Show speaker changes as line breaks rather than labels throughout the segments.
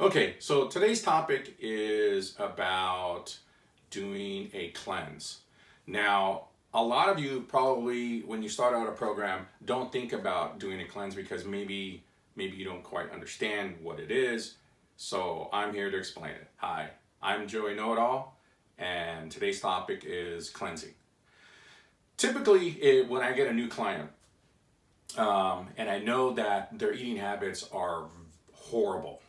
Okay, so today's topic is about doing a cleanse. Now, a lot of you probably, when you start out a program, don't think about doing a cleanse because maybe you don't quite understand what it is. So I'm here to explain it. Hi, I'm Joey Know-It-All, and today's topic is cleansing. Typically, when I get a new client, and I know that their eating habits are horrible,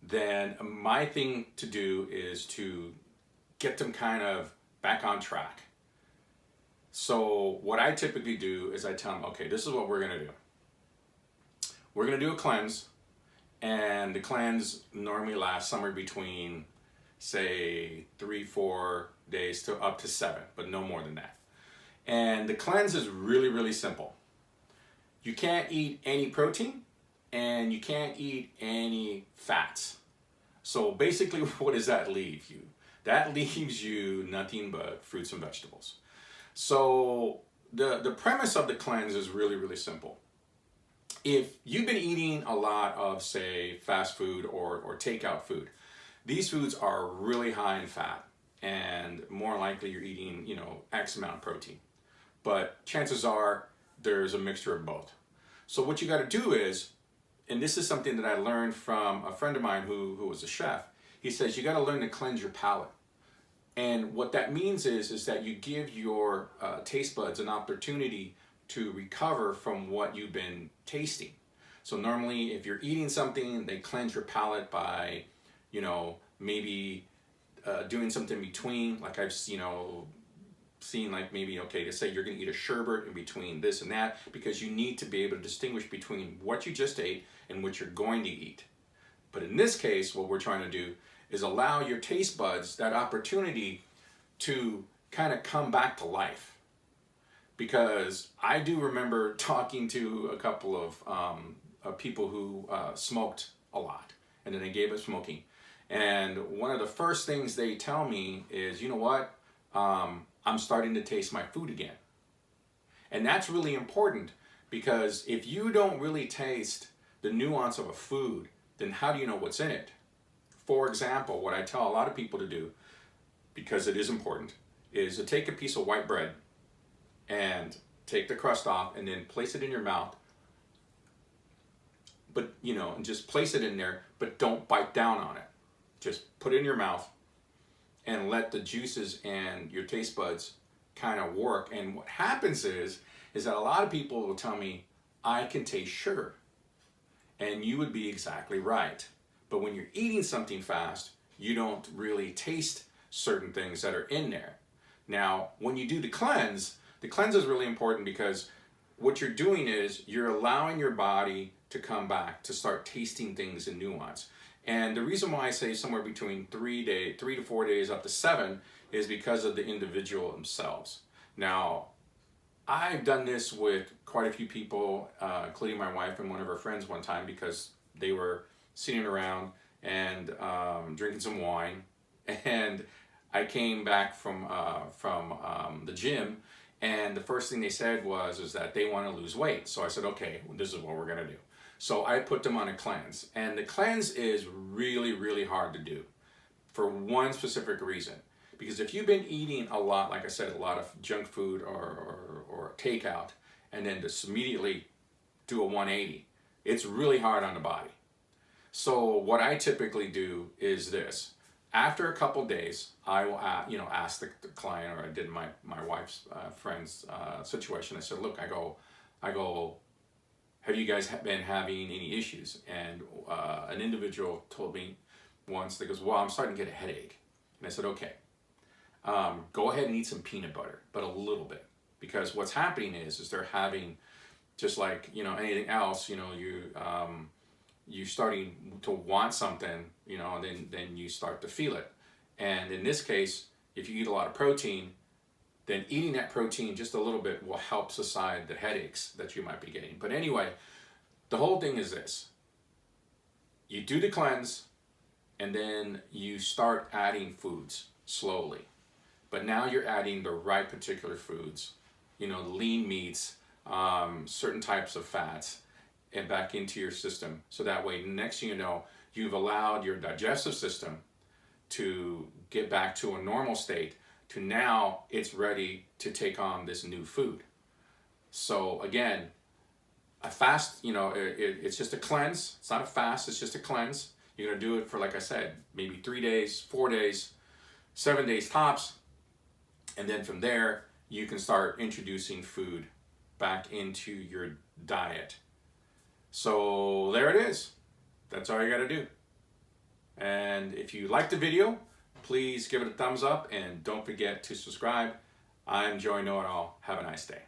then my thing to do is to get them kind of back on track. So what I typically do is I tell them, okay, this is what we're gonna do. We're gonna do a cleanse, and the cleanse normally lasts somewhere between, say, 3-4 days to up to 7, but no more than that. And the cleanse is really, really simple. You can't eat any protein, and you can't eat any fats. So basically, what does that leave you? That leaves you nothing but fruits and vegetables. So the premise of the cleanse is really, really simple. If you've been eating a lot of, say, fast food or takeout food, these foods are really high in fat, and more likely you're eating, X amount of protein. But chances are there's a mixture of both. So what you got to do is, and this is something that I learned from a friend of mine who was a chef. He says you got to learn to cleanse your palate. And what that means is that you give your taste buds an opportunity to recover from what you've been tasting. So normally if you're eating something, they cleanse your palate by, maybe doing something in between. Like I've, seen like maybe, okay, to say you're going to eat a sherbet in between this and that, because you need to be able to distinguish between what you just ate and what you're going to eat. But in this case, what we're trying to do is allow your taste buds that opportunity to kind of come back to life. Because I do remember talking to a couple of people who smoked a lot, and then they gave up smoking. And one of the first things they tell me is, you know what? I'm starting to taste my food again. And that's really important, because if you don't really taste the nuance of a food, then how do you know what's in it? For example, what I tell a lot of people to do, because it is important, is to take a piece of white bread and take the crust off and then place it in your mouth. But, and just place it in there, but don't bite down on it. Just put it in your mouth and let the juices and your taste buds kind of work. And what happens is that a lot of people will tell me, I can taste sugar. And you would be exactly right. But when you're eating something fast, you don't really taste certain things that are in there. Now, when you do the cleanse is really important, because what you're doing is you're allowing your body to come back, to start tasting things in nuance. And the reason why I say somewhere between 3 to 4 days up to 7 is because of the individual themselves. Now, I've done this with quite a few people, including my wife and one of her friends one time, because they were sitting around and drinking some wine. And I came back from the gym, and the first thing they said was that they want to lose weight. So I said, okay, well, this is what we're going to do. So I put them on a cleanse, and the cleanse is really, really hard to do for one specific reason. Because if you've been eating a lot, like I said, a lot of junk food or takeout, and then just immediately do a 180, it's really hard on the body. So what I typically do is this. After a couple days, I will ask the client, or I did my wife's friend's situation. I said, look, I go, have you guys been having any issues? And an individual told me once, they goes, well, I'm starting to get a headache. And I said, okay, go ahead and eat some peanut butter, but a little bit. Because what's happening is they're having, just like, anything else, you're starting to want something, and then you start to feel it. And in this case, if you eat a lot of protein, then eating that protein just a little bit will help subside the headaches that you might be getting. But anyway, the whole thing is this. You do the cleanse, and then you start adding foods slowly. But now you're adding the right particular foods, lean meats, certain types of fats. and back into your system. So that way, next thing you know, you've allowed your digestive system to get back to a normal state, to now it's ready to take on this new food. So again, a fast, it's just a cleanse. It's not a fast, it's just a cleanse. You're gonna do it for, like I said, maybe 3 days, 4 days, 7 days tops. And then from there, you can start introducing food back into your diet. So there it is. That's all you gotta do. And if you like the video, please give it a thumbs up and don't forget to subscribe. I'm Joey Know It All. Have a nice day.